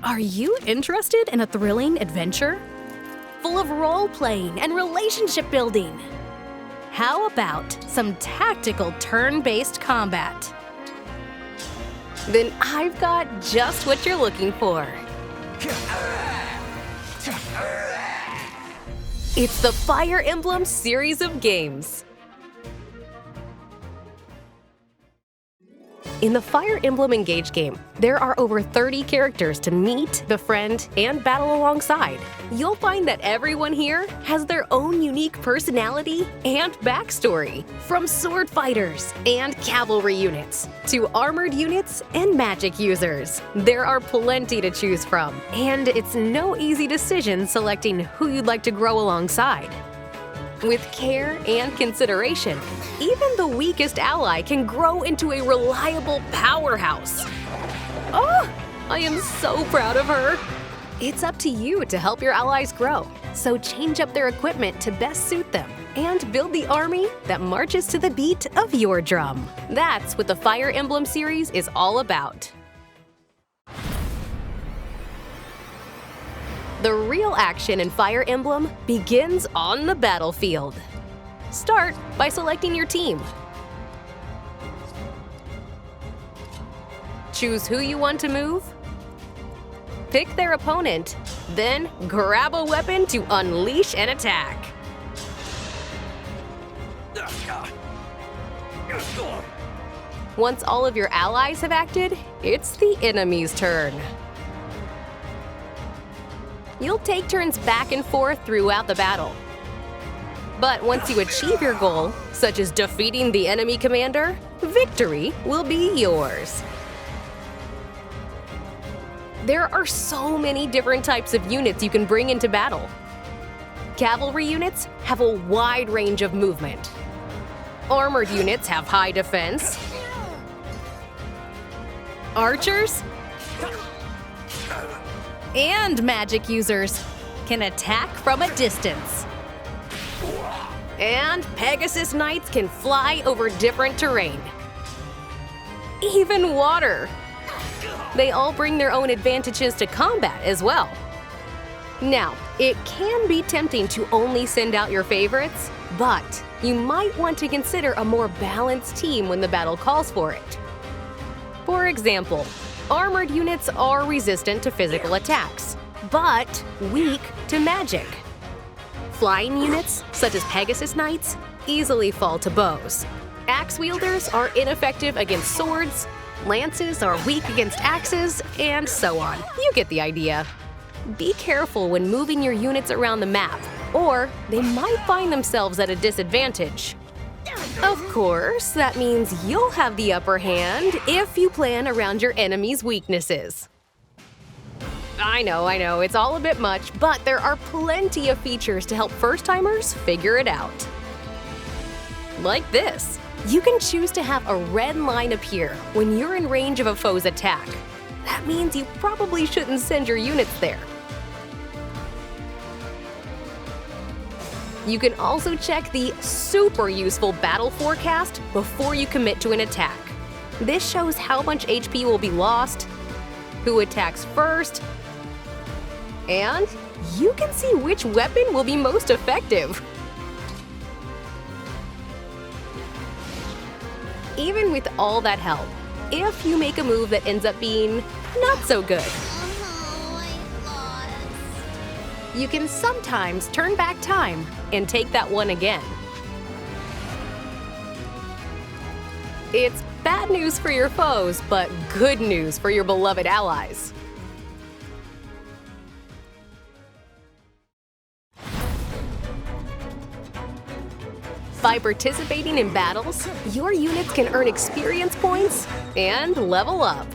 Are you interested in a thrilling adventure? Full of role-playing and relationship building? How about some tactical turn-based combat? Then I've got just what you're looking for. It's the Fire Emblem series of games. In the Fire Emblem Engage game, there are over 30 characters to meet, befriend, and battle alongside. You'll find that everyone here has their own unique personality and backstory, from sword fighters and cavalry units to armored units and magic users. There are plenty to choose from, and it's no easy decision selecting who you'd like to grow alongside. With care and consideration, even the weakest ally can grow into a reliable powerhouse. Oh, I am so proud of her! It's up to you to help your allies grow, so change up their equipment to best suit them and build the army that marches to the beat of your drum. That's what the Fire Emblem series is all about. The real action in Fire Emblem begins on the battlefield. Start by selecting your team. Choose who you want to move. Pick their opponent, then grab a weapon to unleash an attack. Once all of your allies have acted, it's the enemy's turn. You'll take turns back and forth throughout the battle. But once you achieve your goal, such as defeating the enemy commander, victory will be yours. There are so many different types of units you can bring into battle. Cavalry units have a wide range of movement. Armored units have high defense. Archers and magic users can attack from a distance. And Pegasus Knights can fly over different terrain. Even water. They all bring their own advantages to combat as well. Now, it can be tempting to only send out your favorites, but you might want to consider a more balanced team when the battle calls for it. For example, armored units are resistant to physical attacks, but weak to magic. Flying units, such as Pegasus Knights, easily fall to bows. Axe wielders are ineffective against swords, lances are weak against axes, and so on. You get the idea. Be careful when moving your units around the map, or they might find themselves at a disadvantage. Of course, that means you'll have the upper hand if you plan around your enemy's weaknesses. I know, it's all a bit much, but there are plenty of features to help first-timers figure it out. Like this. You can choose to have a red line appear when you're in range of a foe's attack. That means you probably shouldn't send your units there. You can also check the super useful battle forecast before you commit to an attack. This shows how much HP will be lost, who attacks first, and you can see which weapon will be most effective. Even with all that help, if you make a move that ends up being not so good, you can sometimes turn back time and take that one again. It's bad news for your foes, but good news for your beloved allies. By participating in battles, your units can earn experience points and level up.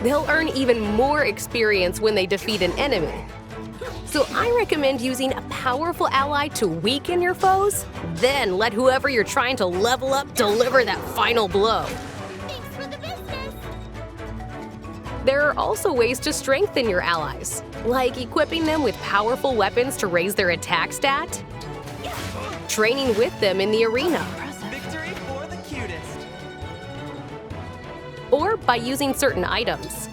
They'll earn even more experience when they defeat an enemy. So I recommend using a powerful ally to weaken your foes, then let whoever you're trying to level up deliver that final blow. Thanks for the business. There are also ways to strengthen your allies, like equipping them with powerful weapons to raise their attack stat, training with them in the arena, Victory for the cutest. or by using certain items.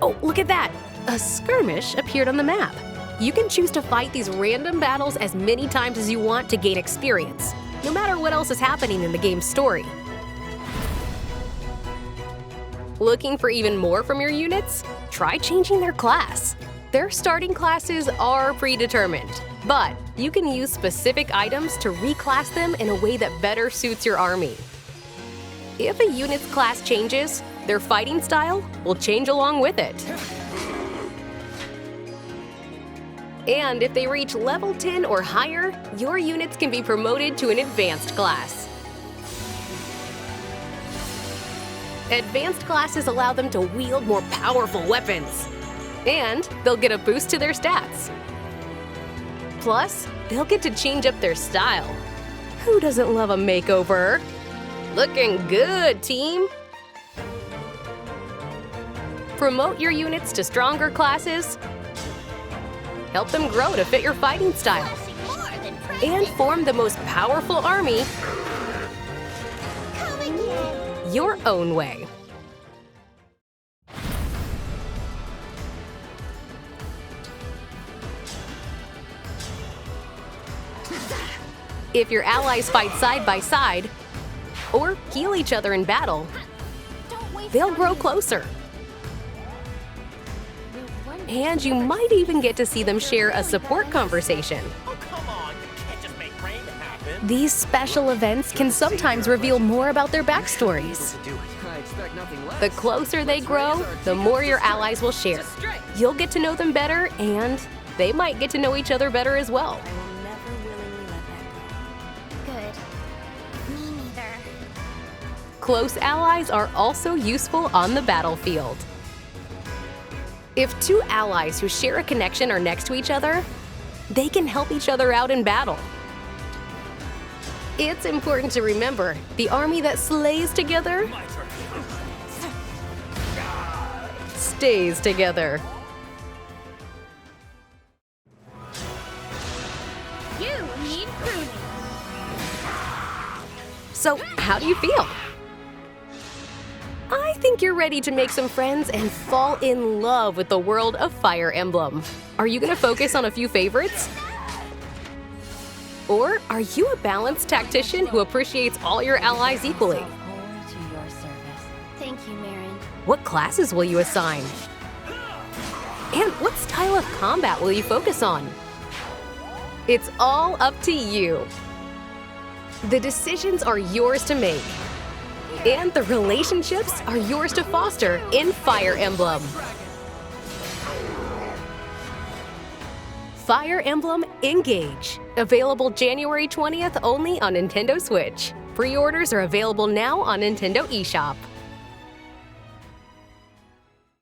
Oh, look at that! A skirmish appeared on the map. You can choose to fight these random battles as many times as you want to gain experience, no matter what else is happening in the game's story. Looking for even more from your units? Try changing their class. Their starting classes are predetermined, but you can use specific items to reclass them in a way that better suits your army. If a unit's class changes, their fighting style will change along with it. And if they reach level 10 or higher, your units can be promoted to an advanced class. Advanced classes allow them to wield more powerful weapons. And they'll get a boost to their stats. Plus, they'll get to change up their style. Who doesn't love a makeover? Looking good, team! Promote your units to stronger classes. Help them grow to fit your fighting style. And form the most powerful army your own way. If your allies fight side by side or heal each other in battle, they'll grow closer. And you might even get to see them share a support conversation. Oh, come on. You can't just make rain happen. These special events can sometimes reveal more about their backstories. The closer they grow, the more your allies will share. You'll get to know them better, and they might get to know each other better as well. Good. Me neither. Close allies are also useful on the battlefield. If two allies who share a connection are next to each other, they can help each other out in battle. It's important to remember, the army that slays together stays together. You need pruning. So, how do you feel? I think you're ready to make some friends and fall in love with the world of Fire Emblem. Are you going to focus on a few favorites? Or are you a balanced tactician who appreciates all your allies equally? Thank you, Marin. What classes will you assign? And what style of combat will you focus on? It's all up to you. The decisions are yours to make. And the relationships are yours to foster in Fire Emblem. Fire Emblem Engage. Available January 20th only on Nintendo Switch. Pre-orders are available now on Nintendo eShop.